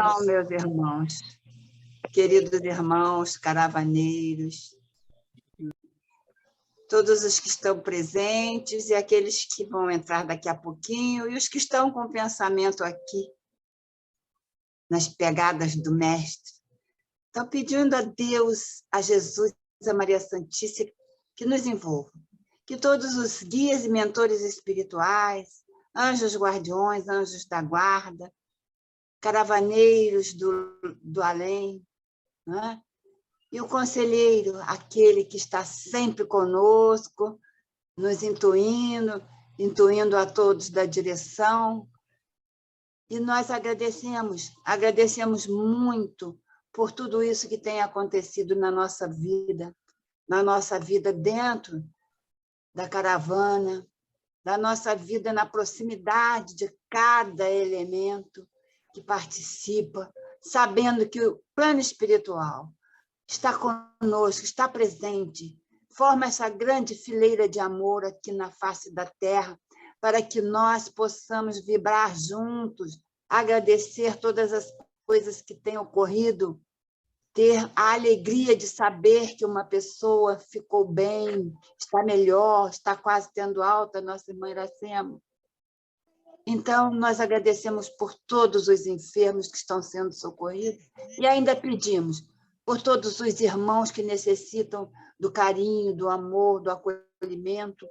Então, meus irmãos, queridos irmãos caravaneiros, todos os que estão presentes e aqueles que vão entrar daqui a pouquinho, e os que estão com o pensamento aqui, nas pegadas do Mestre, estão pedindo a Deus, a Jesus, a Maria Santíssima, que nos envolva, que todos os guias e mentores espirituais, anjos guardiões, anjos da guarda, caravaneiros do além, né? E o conselheiro, aquele que está sempre conosco, nos intuindo a todos da direção. E nós agradecemos muito por tudo isso que tem acontecido na nossa vida dentro da caravana, da nossa vida na proximidade de cada elemento que participa, sabendo que o plano espiritual está conosco, está presente, forma essa grande fileira de amor aqui na face da Terra, para que nós possamos vibrar juntos, agradecer todas as coisas que têm ocorrido, ter a alegria de saber que uma pessoa ficou bem, está melhor, está quase tendo alta, nossa irmã Iracema. Então, nós agradecemos por todos os enfermos que estão sendo socorridos e ainda pedimos por todos os irmãos que necessitam do carinho, do amor, do acolhimento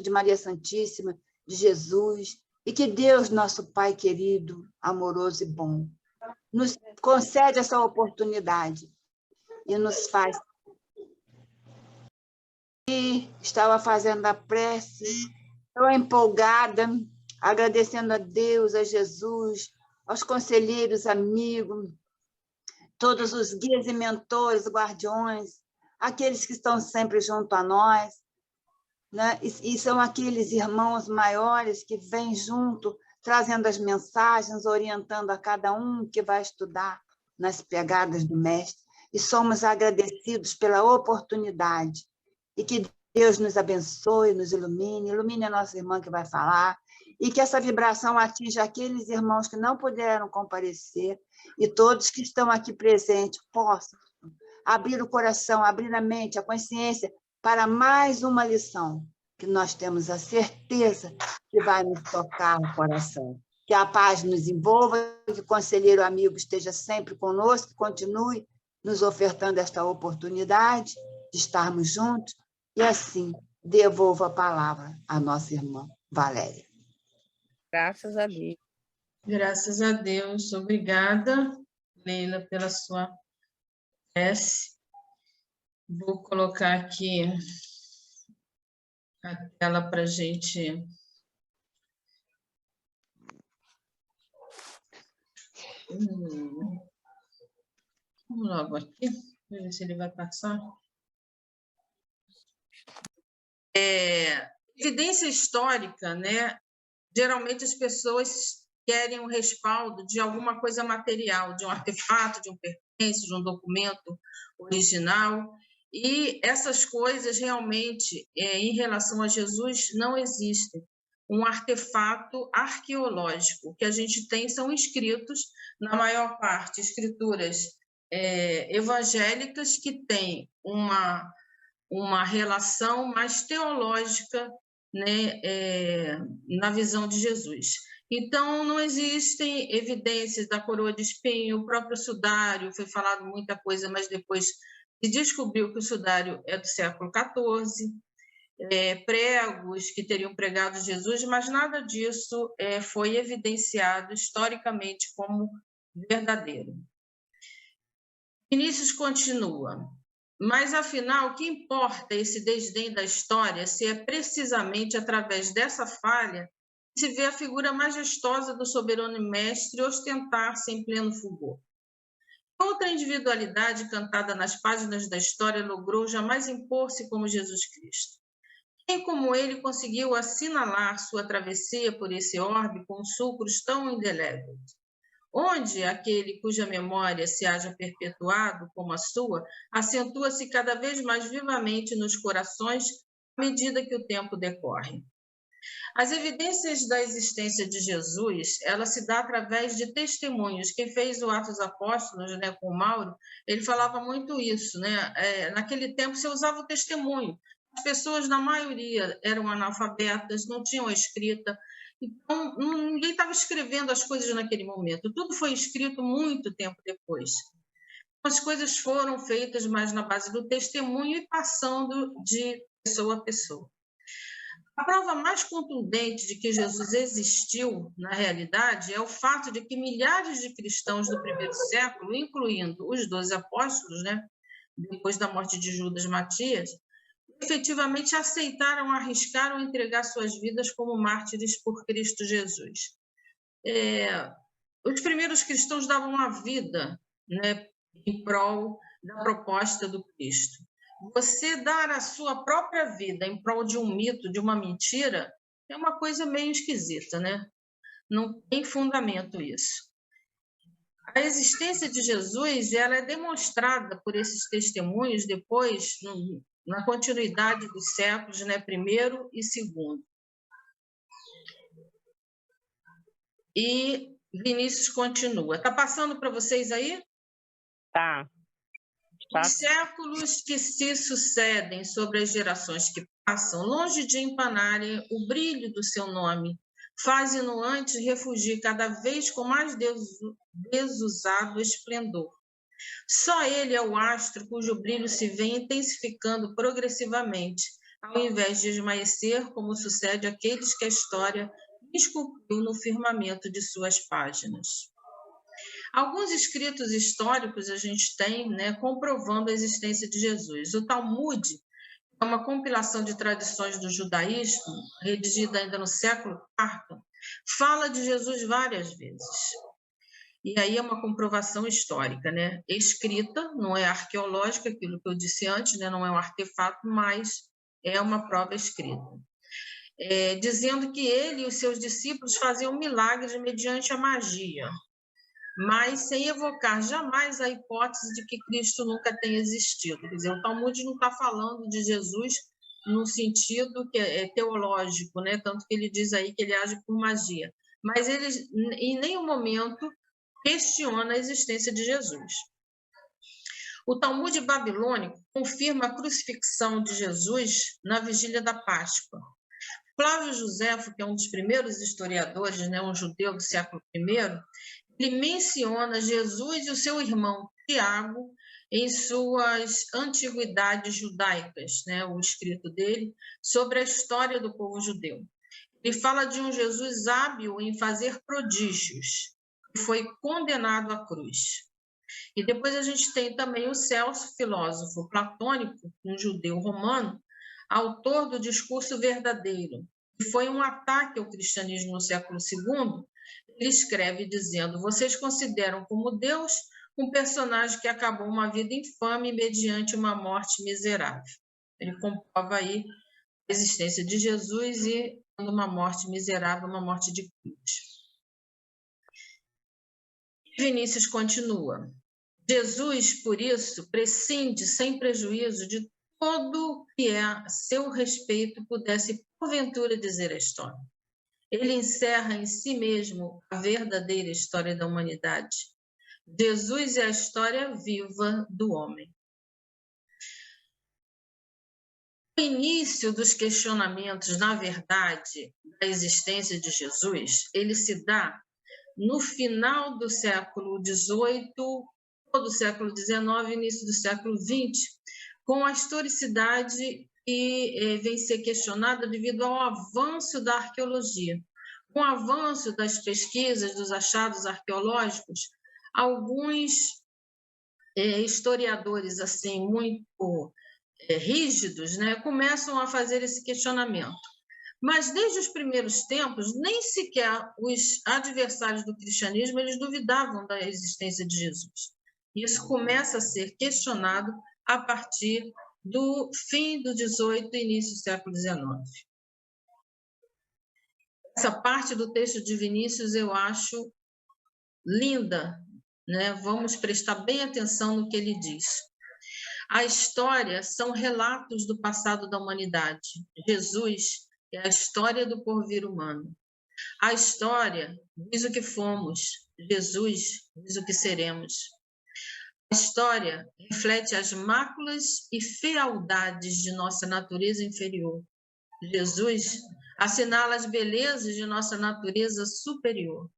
de Maria Santíssima, de Jesus, e que Deus, nosso Pai querido, amoroso e bom, nos concede essa oportunidade e nos faz. E estava fazendo a prece, tão empolgada, agradecendo a Deus, a Jesus, aos conselheiros, amigos, todos os guias e mentores, guardiões, aqueles que estão sempre junto a nós, né? E são aqueles irmãos maiores que vêm junto, trazendo as mensagens, orientando a cada um que vai estudar nas pegadas do Mestre. E somos agradecidos pela oportunidade. E que Deus nos abençoe, nos ilumine a nossa irmã que vai falar, e que essa vibração atinja aqueles irmãos que não puderam comparecer, e todos que estão aqui presentes possam abrir o coração, abrir a mente, a consciência, para mais uma lição, que nós temos a certeza que vai nos tocar o coração. Que a paz nos envolva, que o conselheiro amigo esteja sempre conosco, que continue nos ofertando esta oportunidade de estarmos juntos, e assim devolvo a palavra à nossa irmã Valéria. Graças a Deus. Graças a Deus. Obrigada, Leila, pela sua prece. Vou colocar aqui a tela para a gente... Vamos logo aqui, ver se ele vai passar. Evidência histórica, né? Geralmente as pessoas querem um respaldo de alguma coisa material, de um artefato, de um pertence, de um documento original, e essas coisas realmente, em relação a Jesus, não existem. Um artefato arqueológico. O que a gente tem são escritos, na maior parte, escrituras evangélicas que têm uma relação mais teológica, né, na visão de Jesus. Então, não existem evidências da coroa de espinho, o próprio sudário, foi falado muita coisa, mas depois se descobriu que o sudário é do século XIV, pregos que teriam pregado Jesus, mas nada disso foi evidenciado historicamente como verdadeiro. Vinícius continua. Mas, afinal, o que importa esse desdém da história se é precisamente através dessa falha que se vê a figura majestosa do soberano mestre ostentar-se em pleno fulgor? Outra individualidade cantada nas páginas da história logrou jamais impor-se como Jesus Cristo. Quem como ele conseguiu assinalar sua travessia por esse orbe com sulcros tão indeléveis? Onde aquele cuja memória se haja perpetuado, como a sua, acentua-se cada vez mais vivamente nos corações à medida que o tempo decorre. As evidências da existência de Jesus, ela se dá através de testemunhos. Quem fez o Atos Apóstolos, né, com o Mauro, ele falava muito isso, né? Naquele tempo você usava o testemunho. As pessoas, na maioria, eram analfabetas, não tinham escrita, então ninguém estava escrevendo as coisas naquele momento. Tudo foi escrito muito tempo depois. As coisas foram feitas mais na base do testemunho e passando de pessoa a pessoa. A prova mais contundente de que Jesus existiu, na realidade, é o fato de que milhares de cristãos do primeiro século, incluindo os 12 apóstolos, né, depois da morte de Judas Matias, efetivamente aceitaram, arriscaram entregar suas vidas como mártires por Cristo Jesus. Os primeiros cristãos davam a vida, né, em prol da proposta do Cristo. Você dar a sua própria vida em prol de um mito, de uma mentira, é uma coisa meio esquisita, né? Não tem fundamento isso. A existência de Jesus, ela é demonstrada por esses testemunhos depois, na continuidade dos séculos, né? Primeiro e segundo. E Vinícius continua. Está passando para vocês aí? Tá. Os séculos que se sucedem sobre as gerações que passam, longe de empanarem o brilho do seu nome, fazem-no antes refugir cada vez com mais desusado esplendor. Só ele é o astro cujo brilho se vem intensificando progressivamente, ao invés de esmaecer, como sucede àqueles que a história esculpiu no firmamento de suas páginas. Alguns escritos históricos a gente tem, né, comprovando a existência de Jesus. O Talmud é uma compilação de tradições do judaísmo, redigida ainda no século IV, fala de Jesus várias vezes. E aí é uma comprovação histórica, né? Escrita, não é arqueológica, aquilo que eu disse antes, né? Não é um artefato, mas é uma prova escrita. Dizendo que ele e os seus discípulos faziam milagres mediante a magia, mas sem evocar jamais a hipótese de que Cristo nunca tenha existido. Quer dizer, o Talmud não está falando de Jesus no sentido que é teológico, né? Tanto que ele diz aí que ele age por magia. Mas ele, em nenhum momento, questiona a existência de Jesus. O Talmud babilônico confirma a crucifixão de Jesus na vigília da Páscoa. Flávio Joséfo, que é um dos primeiros historiadores, né, um judeu do século I, ele menciona Jesus e o seu irmão Tiago em suas Antiguidades Judaicas, né, o escrito dele, sobre a história do povo judeu. Ele fala de um Jesus hábil em fazer prodígios, que foi condenado à cruz. E depois a gente tem também o Celso, filósofo platônico, um judeu romano, autor do Discurso Verdadeiro, que foi um ataque ao cristianismo no século II. Ele escreve dizendo: vocês consideram como Deus um personagem que acabou uma vida infame mediante uma morte miserável. Ele comprova aí a existência de Jesus e uma morte miserável, uma morte de cruz. Vinícius continua. Jesus, por isso, prescinde sem prejuízo de todo que a seu respeito pudesse porventura dizer a história. Ele encerra em si mesmo a verdadeira história da humanidade. Jesus é a história viva do homem. O início dos questionamentos, na verdade, da existência de Jesus, ele se dá no final do século XVIII, todo o século XIX, início do século XX, com a historicidade que vem ser questionada devido ao avanço da arqueologia. Com o avanço das pesquisas, dos achados arqueológicos, alguns historiadores assim muito rígidos, né, começam a fazer esse questionamento. Mas desde os primeiros tempos, nem sequer os adversários do cristianismo eles duvidavam da existência de Jesus. Isso começa a ser questionado a partir do fim do XVIII e início do século XIX. Essa parte do texto de Vinícius eu acho linda, né? Vamos prestar bem atenção no que ele diz. A história são relatos do passado da humanidade. Jesus é a história do porvir humano. A história diz o que fomos, Jesus diz o que seremos. A história reflete as máculas e fealdades de nossa natureza inferior. Jesus assinala as belezas de nossa natureza superior.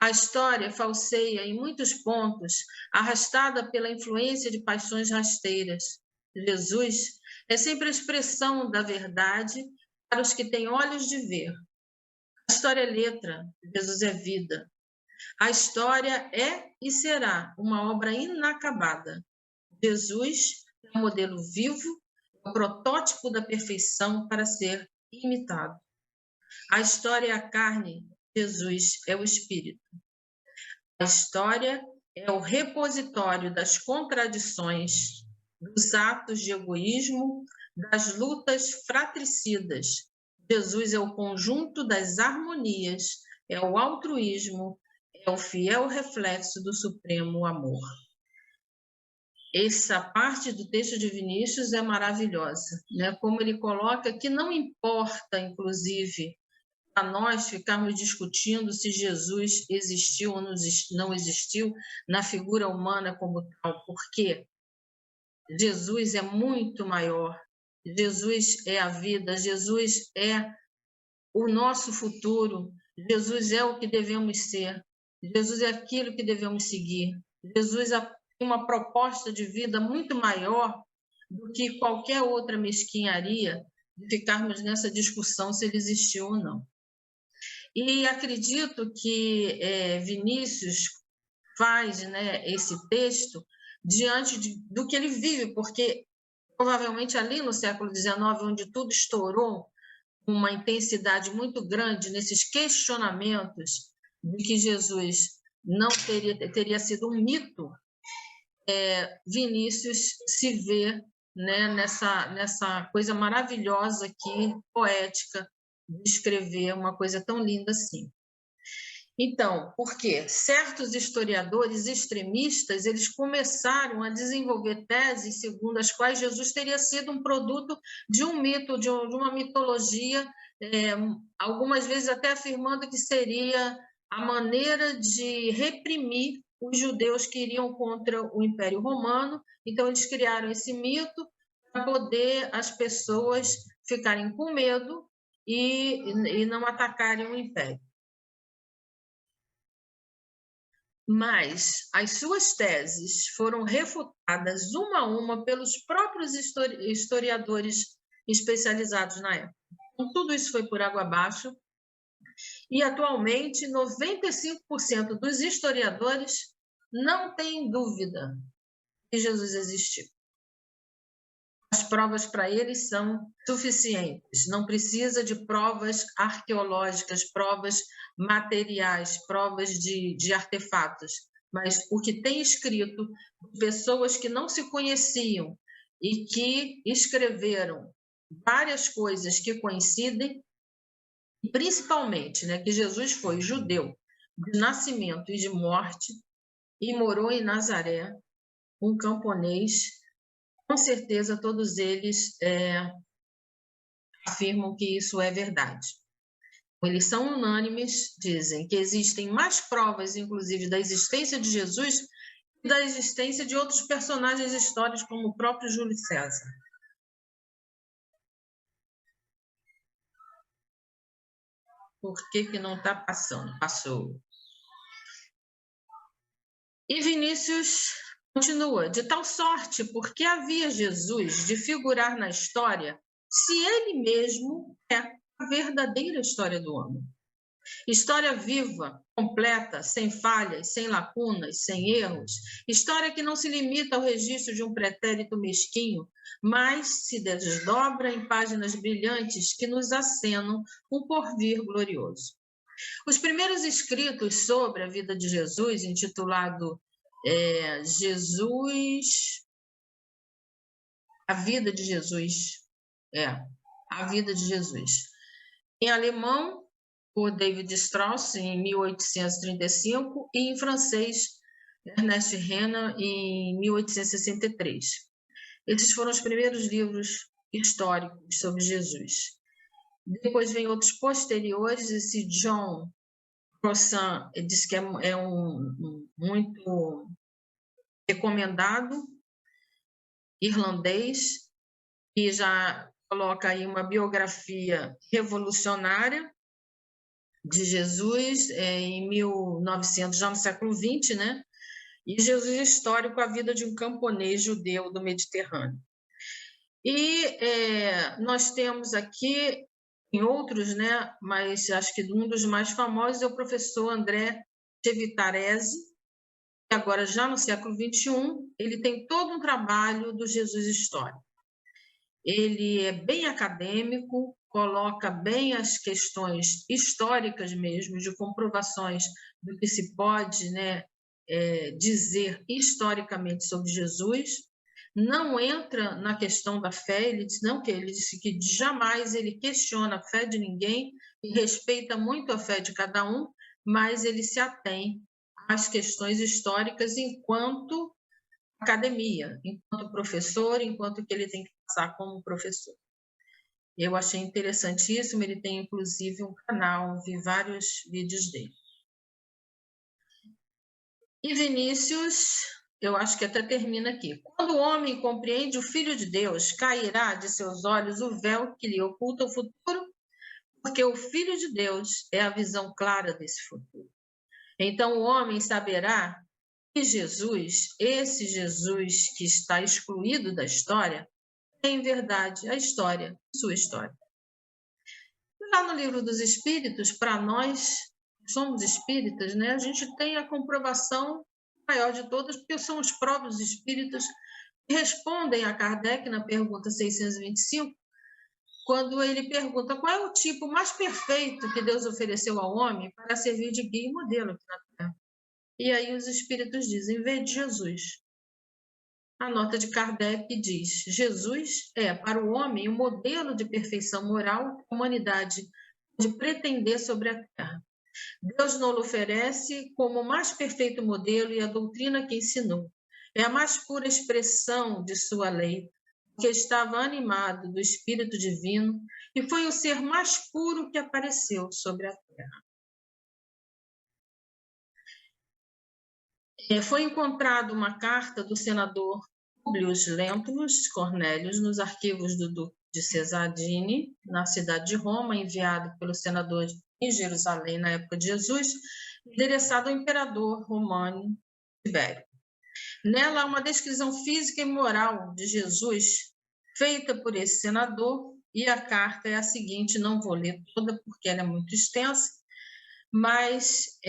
A história falseia em muitos pontos, arrastada pela influência de paixões rasteiras. Jesus é sempre a expressão da verdade para os que têm olhos de ver. A história é letra, Jesus é vida. A história é e será uma obra inacabada. Jesus é um modelo vivo, o protótipo da perfeição para ser imitado. A história é a carne, Jesus é o espírito. A história é o repositório das contradições, dos atos de egoísmo, das lutas fratricidas. Jesus é o conjunto das harmonias, é o altruísmo, é o fiel reflexo do supremo amor. Essa parte do texto de Vinícius é maravilhosa, né? Como ele coloca que não importa, inclusive, para nós ficarmos discutindo se Jesus existiu ou não existiu na figura humana como tal, porque Jesus é muito maior, Jesus é a vida, Jesus é o nosso futuro, Jesus é o que devemos ser, Jesus é aquilo que devemos seguir, Jesus tem uma proposta de vida muito maior do que qualquer outra mesquinharia de ficarmos nessa discussão se ele existiu ou não. E acredito que Vinícius faz, né, esse texto diante do que ele vive, porque provavelmente ali no século XIX, onde tudo estourou com uma intensidade muito grande nesses questionamentos de que Jesus não teria sido um mito, Vinícius se vê, né, nessa coisa maravilhosa aqui, poética, de escrever uma coisa tão linda assim. Então, por quê? Certos historiadores extremistas, eles começaram a desenvolver teses segundo as quais Jesus teria sido um produto de um mito, de uma mitologia, algumas vezes até afirmando que seria a maneira de reprimir os judeus que iriam contra o Império Romano. Então, eles criaram esse mito para poder as pessoas ficarem com medo e não atacarem o Império. Mas as suas teses foram refutadas uma a uma pelos próprios historiadores especializados na época. Então, tudo isso foi por água abaixo e, atualmente, 95% dos historiadores não têm dúvida que Jesus existiu. As provas para eles são suficientes, não precisa de provas arqueológicas, provas materiais, provas de artefatos, mas o que tem escrito, pessoas que não se conheciam e que escreveram várias coisas que coincidem, principalmente, né, que Jesus foi judeu de nascimento e de morte e morou em Nazaré, um camponês. Com certeza, todos eles afirmam que isso é verdade. Eles são unânimes, dizem que existem mais provas, inclusive, da existência de Jesus e da existência de outros personagens históricos, como o próprio Júlio César. Por que não está passando? Passou. E Vinícius continua, de tal sorte, porque havia Jesus de figurar na história, se ele mesmo é a verdadeira história do homem. História viva, completa, sem falhas, sem lacunas, sem erros. História que não se limita ao registro de um pretérito mesquinho, mas se desdobra em páginas brilhantes que nos acenam um porvir glorioso. Os primeiros escritos sobre a vida de Jesus, intitulado A Vida de Jesus, A Vida de Jesus, em alemão, por David Strauss, em 1835, e em francês, Ernest Renan, em 1863. Esses foram os primeiros livros históricos sobre Jesus. Depois vem outros posteriores, esse John Crossan diz que é muito recomendado, irlandês, e já coloca aí uma biografia revolucionária de Jesus em 1900, já no século XX, né? E Jesus histórico, a vida de um camponês judeu do Mediterrâneo. E nós temos aqui, em outros, né? Mas acho que um dos mais famosos é o professor André Chevitarese, que agora já no século XXI, ele tem todo um trabalho do Jesus histórico. Ele é bem acadêmico, coloca bem as questões históricas mesmo, de comprovações do que se pode, né, dizer historicamente sobre Jesus. Não entra na questão da fé, ele disse que jamais ele questiona a fé de ninguém e respeita muito a fé de cada um, mas ele se atém às questões históricas enquanto academia, enquanto professor, enquanto que ele tem que passar como professor. Eu achei interessantíssimo, ele tem inclusive um canal, vi vários vídeos dele. E Vinícius, eu acho que até termina aqui. Quando o homem compreende o Filho de Deus, cairá de seus olhos o véu que lhe oculta o futuro, porque o Filho de Deus é a visão clara desse futuro. Então o homem saberá que Jesus, esse Jesus que está excluído da história, é em verdade a história, sua história. Lá no Livro dos Espíritos, para nós, somos espíritas, né? A gente tem a comprovação maior de todas, porque são os próprios espíritos que respondem a Kardec na pergunta 625, quando ele pergunta qual é o tipo mais perfeito que Deus ofereceu ao homem para servir de guia e modelo aqui na Terra. E aí os espíritos dizem, vê de Jesus. A nota de Kardec diz, Jesus é, para o homem, o modelo de perfeição moral que a humanidade pode pretender sobre a Terra. Deus não o oferece como o mais perfeito modelo e a doutrina que ensinou. É a mais pura expressão de sua lei, que estava animado do Espírito Divino e foi o ser mais puro que apareceu sobre a Terra. Foi encontrada uma carta do senador Publio Lentulus Cornelius nos arquivos do Duque de Cesadini, na cidade de Roma, enviado pelo senador em Jerusalém na época de Jesus, endereçado ao imperador romano Tibério. Nela há uma descrição física e moral de Jesus feita por esse senador, e a carta é a seguinte, não vou ler toda porque ela é muito extensa, mas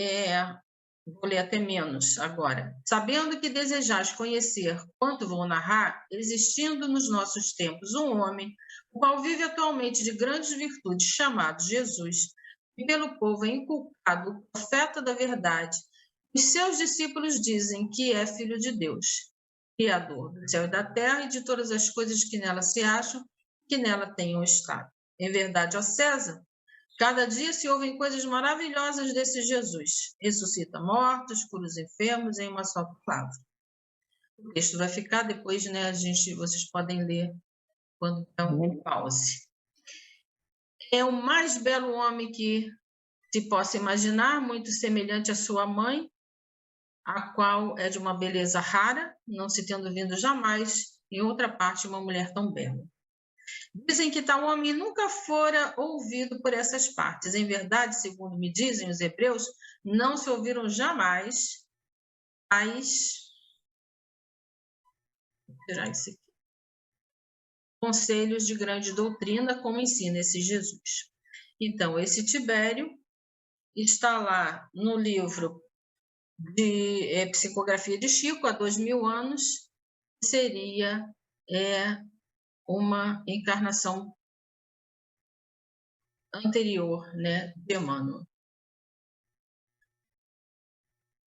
vou ler até menos agora. Sabendo que desejais conhecer quanto vou narrar, existindo nos nossos tempos um homem, o qual vive atualmente de grandes virtudes, chamado Jesus, e pelo povo é inculcado o profeta da verdade, os seus discípulos dizem que é filho de Deus, criador do céu e da terra e de todas as coisas que nela se acham, que nela tenham estado. Em verdade, ó César, cada dia se ouvem coisas maravilhosas desse Jesus. Ressuscita mortos, cura os enfermos em uma só palavra. O texto vai ficar depois, né? Vocês podem ler quando der um pause. É o mais belo homem que se possa imaginar, muito semelhante à sua mãe, a qual é de uma beleza rara, não se tendo vindo jamais em outra parte uma mulher tão bela. Dizem que tal homem nunca fora ouvido por essas partes. Em verdade, segundo me dizem os hebreus, não se ouviram jamais conselhos de grande doutrina, como ensina esse Jesus. Então, esse Tibério está lá no livro de Psicografia de Chico, há 2000 anos, seria uma encarnação anterior, né, de Emmanuel.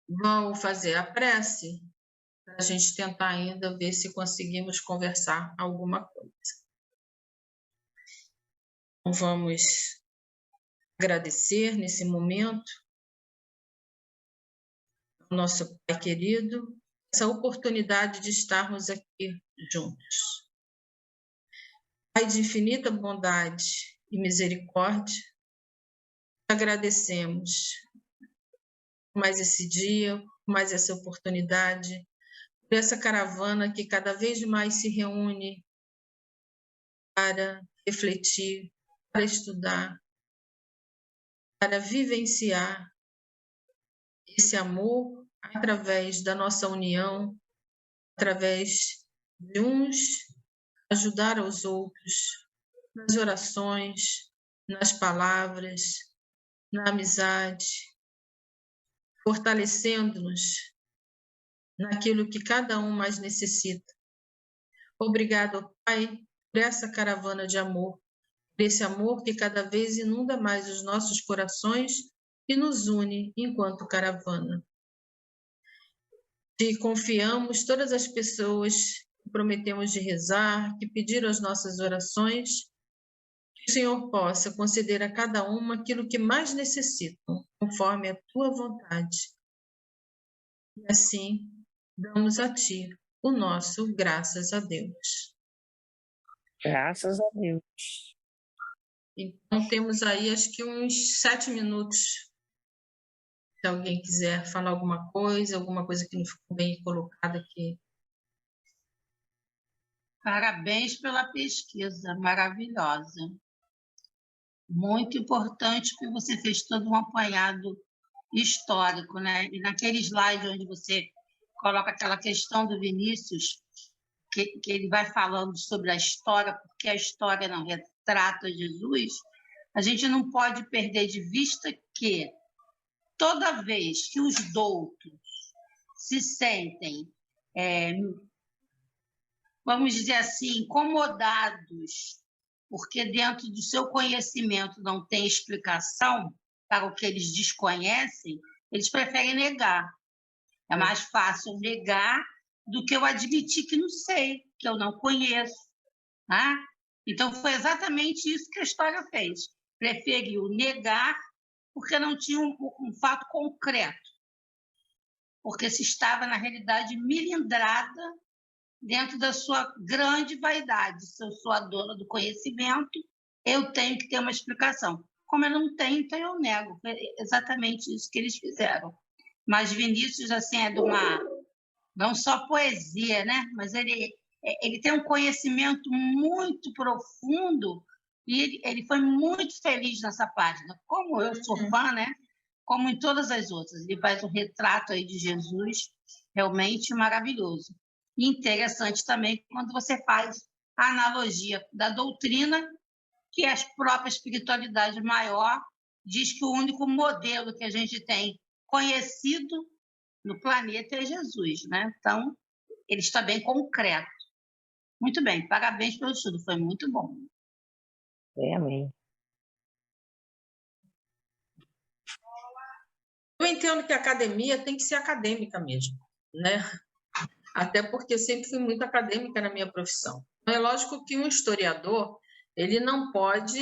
Vamos fazer a prece para a gente tentar ainda ver se conseguimos conversar alguma coisa. Então, vamos agradecer nesse momento ao nosso Pai querido, essa oportunidade de estarmos aqui juntos. Pai de infinita bondade, e misericórdia. Agradecemos por mais esse dia, por mais essa oportunidade, por essa caravana que cada vez mais se reúne para refletir, para estudar, para vivenciar esse amor através da nossa união, através de uns ajudar aos outros, nas orações, nas palavras, na amizade, fortalecendo-nos naquilo que cada um mais necessita. Obrigado, Pai, por essa caravana de amor, por esse amor que cada vez inunda mais os nossos corações e nos une enquanto caravana. Te confiamos todas as pessoas que prometemos de rezar, que pediram as nossas orações, que o Senhor possa conceder a cada uma aquilo que mais necessitam, conforme a tua vontade. E assim, damos a ti o nosso graças a Deus. Graças a Deus. Então, temos aí, acho que uns 7 minutos. Se alguém quiser falar alguma coisa que não ficou bem colocada aqui. Parabéns pela pesquisa, maravilhosa. Muito importante que você fez todo um apanhado histórico, né? E naquele slide onde você coloca aquela questão do Vinícius, que ele vai falando sobre a história, porque a história não retrata Jesus, a gente não pode perder de vista que toda vez que os doutos se sentem, vamos dizer assim, incomodados, porque dentro do seu conhecimento não tem explicação para o que eles desconhecem, eles preferem negar. É mais fácil negar do que eu admitir que não sei, que eu não conheço. Né? Então, foi exatamente isso que a história fez. Preferiu negar porque não tinha um fato concreto, porque se estava, na realidade, milindrada dentro da sua grande vaidade. Se eu sou a dona do conhecimento, eu tenho que ter uma explicação. Como eu não tenho, então eu nego. Foi exatamente isso que eles fizeram. Mas Vinícius, assim, é de uma... não só poesia, né? Mas ele tem um conhecimento muito profundo e ele foi muito feliz nessa página. Como eu sou fã, né? Como em todas as outras. Ele faz um retrato aí de Jesus realmente maravilhoso. E interessante também quando você faz a analogia da doutrina, que a própria espiritualidade maior diz que o único modelo que a gente tem conhecido no planeta é Jesus, né? Então, ele está bem concreto. Muito bem, parabéns pelo estudo, foi muito bom. Amém. Eu entendo que a academia tem que ser acadêmica mesmo, né? Até porque sempre fui muito acadêmica na minha profissão. É lógico que um historiador ele não pode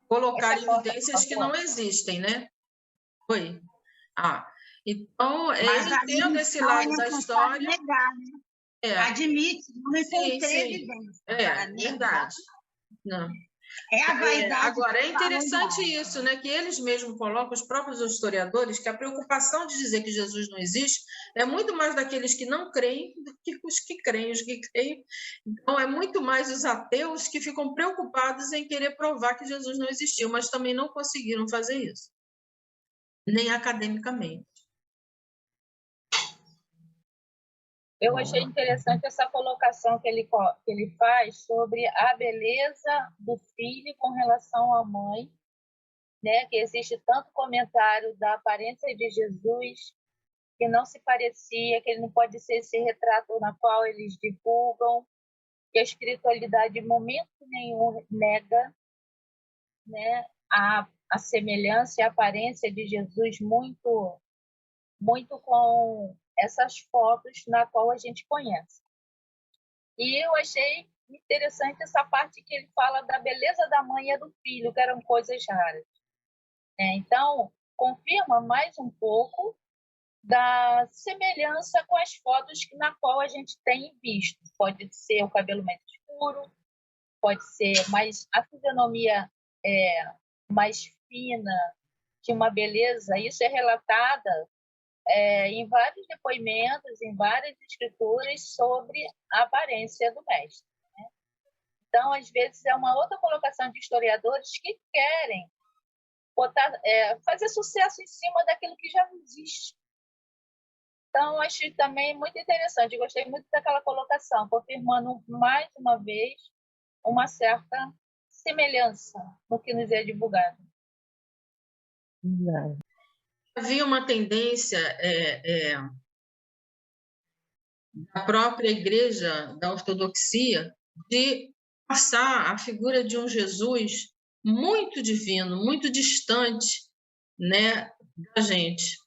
colocar evidências que não existem, né? Oi. Então, eu entendo esse lado da história. Negar, né? Admite, não encontrei evidência. Verdade. Não. É a vaidade. Agora, é interessante isso, né? Que eles mesmos colocam, os próprios historiadores, que a preocupação de dizer que Jesus não existe é muito mais daqueles que não creem do que os que creem. Os que creem. Então, é muito mais os ateus que ficam preocupados em querer provar que Jesus não existiu, mas também não conseguiram fazer isso, nem academicamente. Eu achei interessante essa colocação que ele faz sobre a beleza do filho com relação à mãe, né? Que existe tanto comentário da aparência de Jesus, que não se parecia, que ele não pode ser esse retrato na qual eles divulgam, que a espiritualidade em momento nenhum nega, né? A semelhança e a aparência de Jesus muito, muito com essas fotos na qual a gente conhece. E eu achei interessante essa parte que ele fala da beleza da mãe e do filho, que eram coisas raras. Então, confirma mais um pouco da semelhança com as fotos na qual a gente tem visto. Pode ser o cabelo mais escuro, pode ser, mas a fisionomia mais fina, de uma beleza, isso é relatada em vários depoimentos, em várias escrituras sobre a aparência do mestre. Né? Então, às vezes, é uma outra colocação de historiadores que querem fazer sucesso em cima daquilo que já existe. Então, achei também muito interessante, gostei muito daquela colocação, confirmando mais uma vez uma certa semelhança no que nos é divulgado. Havia uma tendência da própria Igreja da Ortodoxia de passar a figura de um Jesus muito divino, muito distante, né, da gente.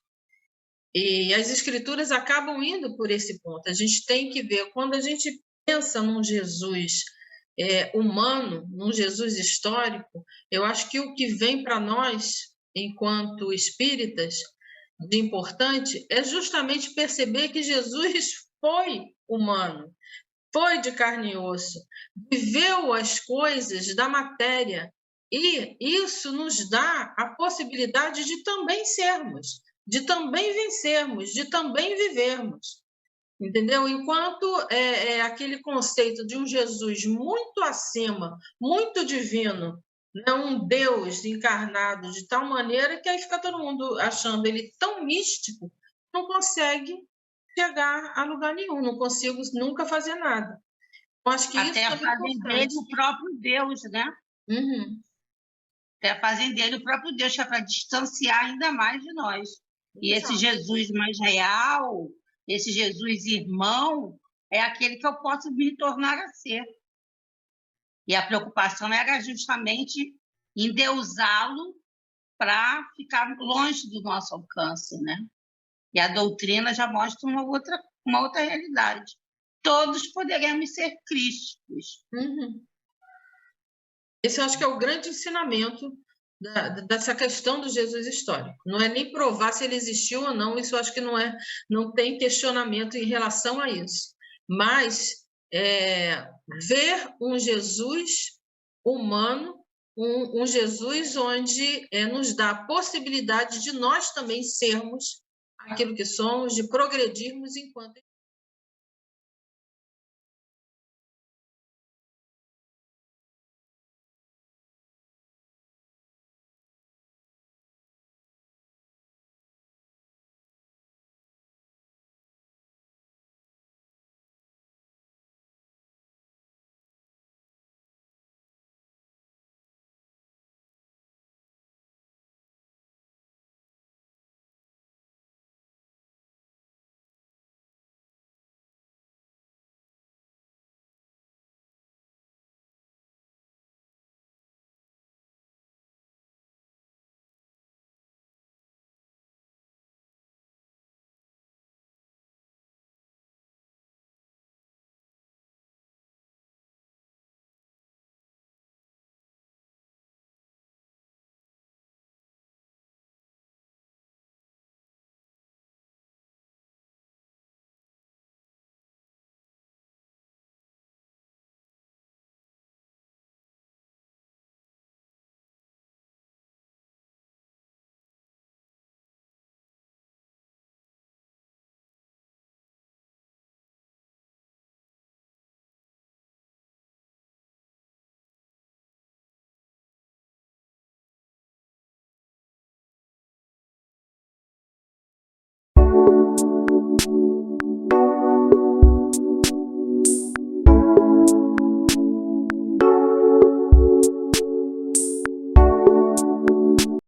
E as Escrituras acabam indo por esse ponto. A gente tem que ver, quando a gente pensa num Jesus humano, num Jesus histórico, eu acho que o que vem para nós, enquanto espíritas, de importante, é justamente perceber que Jesus foi humano, foi de carne e osso, viveu as coisas da matéria, e isso nos dá a possibilidade de também sermos, de também vencermos, de também vivermos. Entendeu? Enquanto aquele conceito de um Jesus muito acima, muito divino, né? Um Deus encarnado de tal maneira que aí fica todo mundo achando ele tão místico, não consegue chegar a lugar nenhum, não consigo nunca fazer nada. Eu acho que Até isso é fazem importante. dele o próprio Deus, né? Uhum. Até fazem dele o próprio Deus, que é para distanciar ainda mais de nós. E esse Jesus mais real, esse Jesus irmão, é aquele que eu posso me tornar a ser. E a preocupação era justamente endeusá-lo para ficar longe do nosso alcance, né? E a doutrina já mostra uma outra realidade. Todos poderemos ser crísticos. Uhum. Esse eu acho que é o grande ensinamento dessa questão do Jesus histórico. Não é nem provar se ele existiu ou não, isso eu acho que não tem questionamento em relação a isso. Mas ver um Jesus humano, um Jesus onde nos dá a possibilidade de nós também sermos aquilo que somos, de progredirmos enquanto